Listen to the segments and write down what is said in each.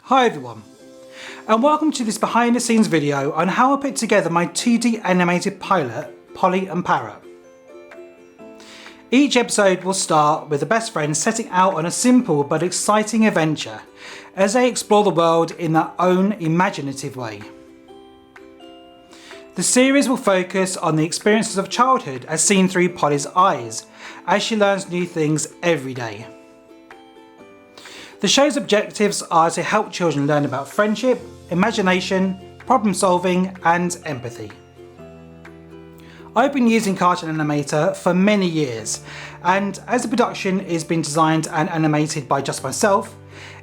Hi everyone, and welcome to this behind the scenes video on how I put together my 2D animated pilot, Polly and Parrot. Each episode will start with the best friends setting out on a simple but exciting adventure as they explore the world in their own imaginative way. The series will focus on the experiences of childhood as seen through Polly's eyes as she learns new things every day. The show's objectives are to help children learn about friendship, imagination, problem solving and empathy. I've been using Cartoon Animator for many years, and as the production is being designed and animated by just myself,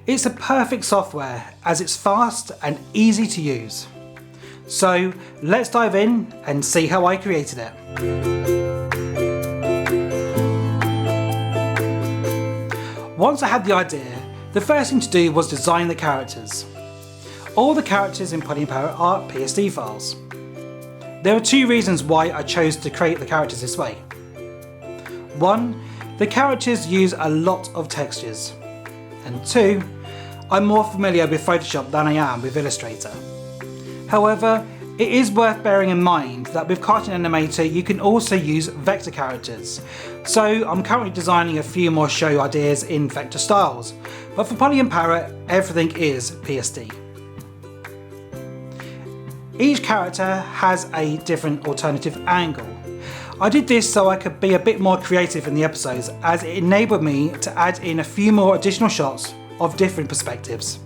it's a perfect software as it's fast and easy to use. So let's dive in and see how I created it. Once I had the idea, the first thing to do was design the characters. All the characters in Polly Parrot are PSD files. There are two reasons why I chose to create the characters this way. One, the characters use a lot of textures. And two, I'm more familiar with Photoshop than I am with Illustrator. However, it is worth bearing in mind that with Cartoon Animator you can also use vector characters. So I'm currently designing a few more show ideas in vector styles, but for Polly and Parrot everything is PSD. Each character has a different alternative angle. I did this so I could be a bit more creative in the episodes, as it enabled me to add in a few more additional shots of different perspectives.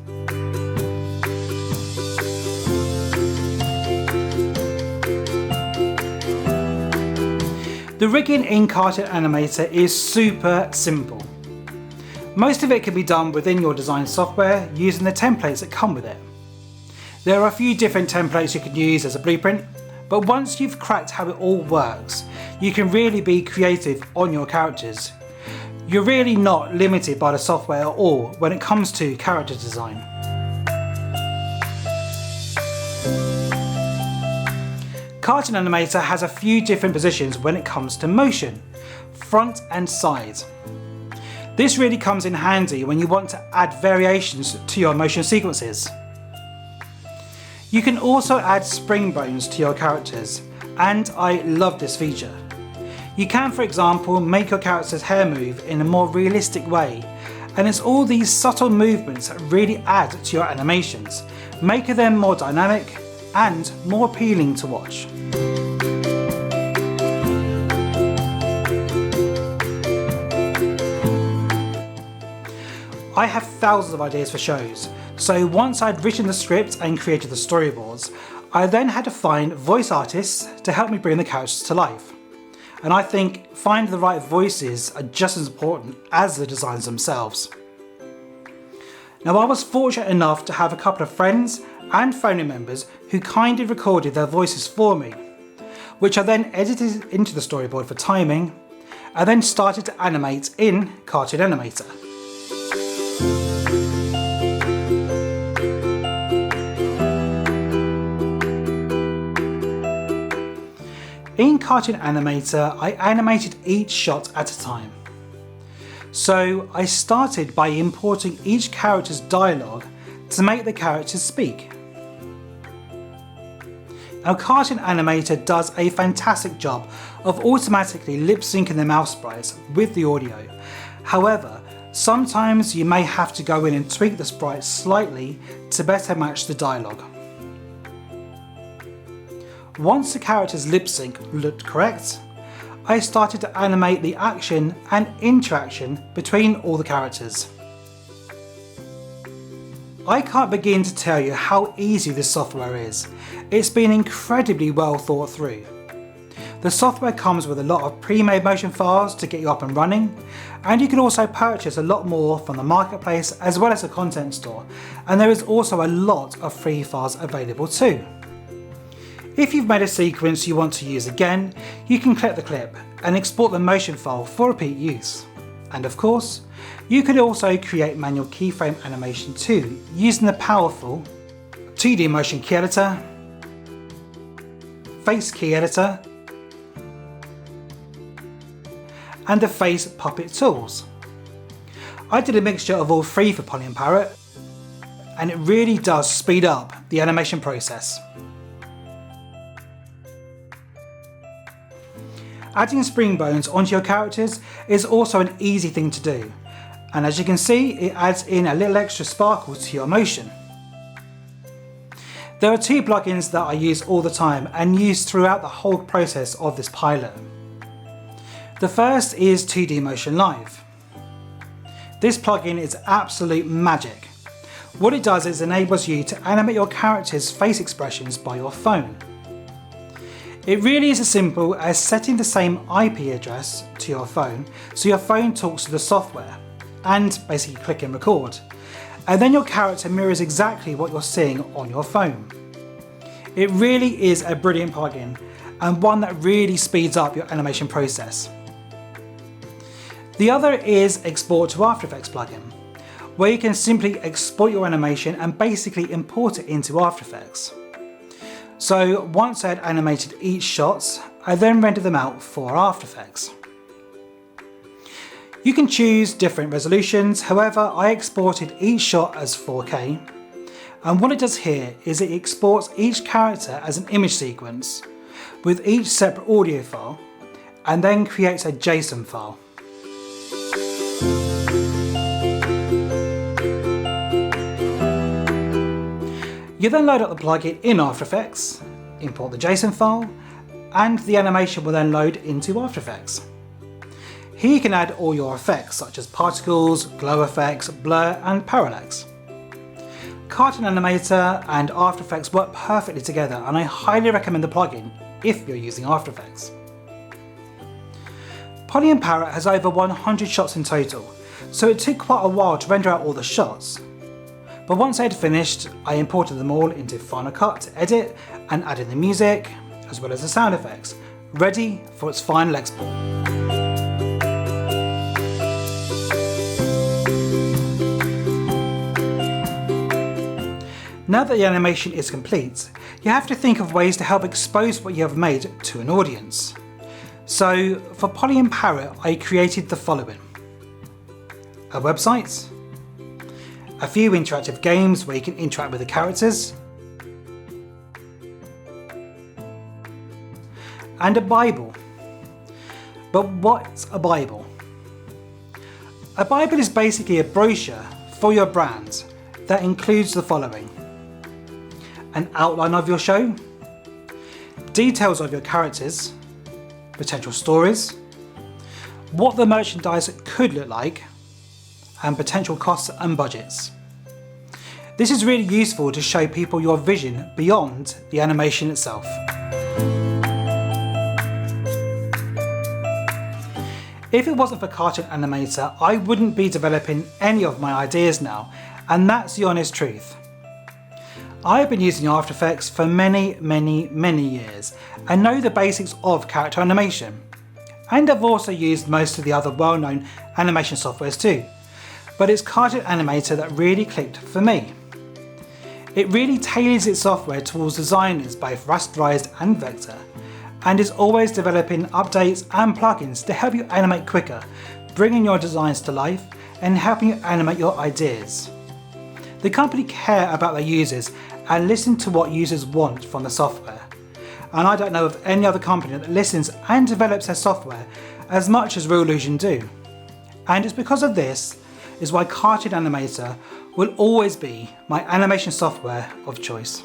The rigging in Cartoon Animator is super simple. Most of it can be done within your design software using the templates that come with it. There are a few different templates you can use as a blueprint, but once you've cracked how it all works, you can really be creative on your characters. You're really not limited by the software at all when it comes to character design. Cartoon Animator has a few different positions when it comes to motion, front and side. This really comes in handy when you want to add variations to your motion sequences. You can also add spring bones to your characters, and I love this feature. You can, for example, make your character's hair move in a more realistic way, and it's all these subtle movements that really add to your animations, making them more dynamic and more appealing to watch. I have thousands of ideas for shows, so once I'd written the script and created the storyboards, I then had to find voice artists to help me bring the characters to life. And I think finding the right voices are just as important as the designs themselves. Now, I was fortunate enough to have a couple of friends and family members who kindly recorded their voices for me, which I then edited into the storyboard for timing, and then started to animate in Cartoon Animator. In Cartoon Animator, I animated each shot at a time. So I started by importing each character's dialogue to make the characters speak. Now, Cartoon Animator does a fantastic job of automatically lip syncing the mouse sprites with the audio. However, sometimes you may have to go in and tweak the sprites slightly to better match the dialogue. Once the character's lip sync looked correct, I started to animate the action and interaction between all the characters. I can't begin to tell you how easy this software is. It's been incredibly well thought through. The software comes with a lot of pre-made motion files to get you up and running, and you can also purchase a lot more from the marketplace as well as the content store, and there is also a lot of free files available too. If you've made a sequence you want to use again, you can click the clip and export the motion file for repeat use. And of course, you could also create manual keyframe animation too, using the powerful 2D motion key editor, face key editor, and the face puppet tools. I did a mixture of all three for Polly and Parrot, and it really does speed up the animation process. Adding spring bones onto your characters is also an easy thing to do, and as you can see, it adds in a little extra sparkle to your motion. There are two plugins that I use all the time and use throughout the whole process of this pilot. The first is 2D Motion Live. This plugin is absolute magic. What it does is enables you to animate your character's face expressions by your phone. It really is as simple as setting the same IP address to your phone so your phone talks to the software and basically click and record, and then your character mirrors exactly what you're seeing on your phone. It really is a brilliant plugin and one that really speeds up your animation process. The other is Export to After Effects plugin, where you can simply export your animation and basically import it into After Effects. So once I had animated each shot, I then render them out for After Effects. You can choose different resolutions, however I exported each shot as 4K, and what it does here is it exports each character as an image sequence with each separate audio file and then creates a JSON file. You then load up the plugin in After Effects, import the JSON file, and the animation will then load into After Effects. Here you can add all your effects such as particles, glow effects, blur and parallax. Cartoon Animator and After Effects work perfectly together and I highly recommend the plugin if you're using After Effects. Polly Parrot has over 100 shots in total, so it took quite a while to render out all the shots. But once I had finished, I imported them all into Final Cut to edit and add in the music, as well as the sound effects, ready for its final export. Now that the animation is complete, you have to think of ways to help expose what you have made to an audience. So for Polly Parrot, I created the following: a website, a few interactive games where you can interact with the characters, and a Bible. But what's a Bible? A Bible is basically a brochure for your brand that includes the following: an outline of your show, details of your characters, potential stories, what the merchandise could look like, and potential costs and budgets. This is really useful to show people your vision beyond the animation itself. If it wasn't for Cartoon Animator, I wouldn't be developing any of my ideas now, and that's the honest truth. I've been using After Effects for many years and know the basics of character animation. And I've also used most of the other well-known animation softwares too. But it's Cartoon Animator that really clicked for me. It really tailors its software towards designers both rasterized and vector, and is always developing updates and plugins to help you animate quicker, bringing your designs to life and helping you animate your ideas. The company care about their users and listen to what users want from the software. And I don't know of any other company that listens and develops their software as much as Reallusion do. And it's because of this is why Cartoon Animator will always be my animation software of choice.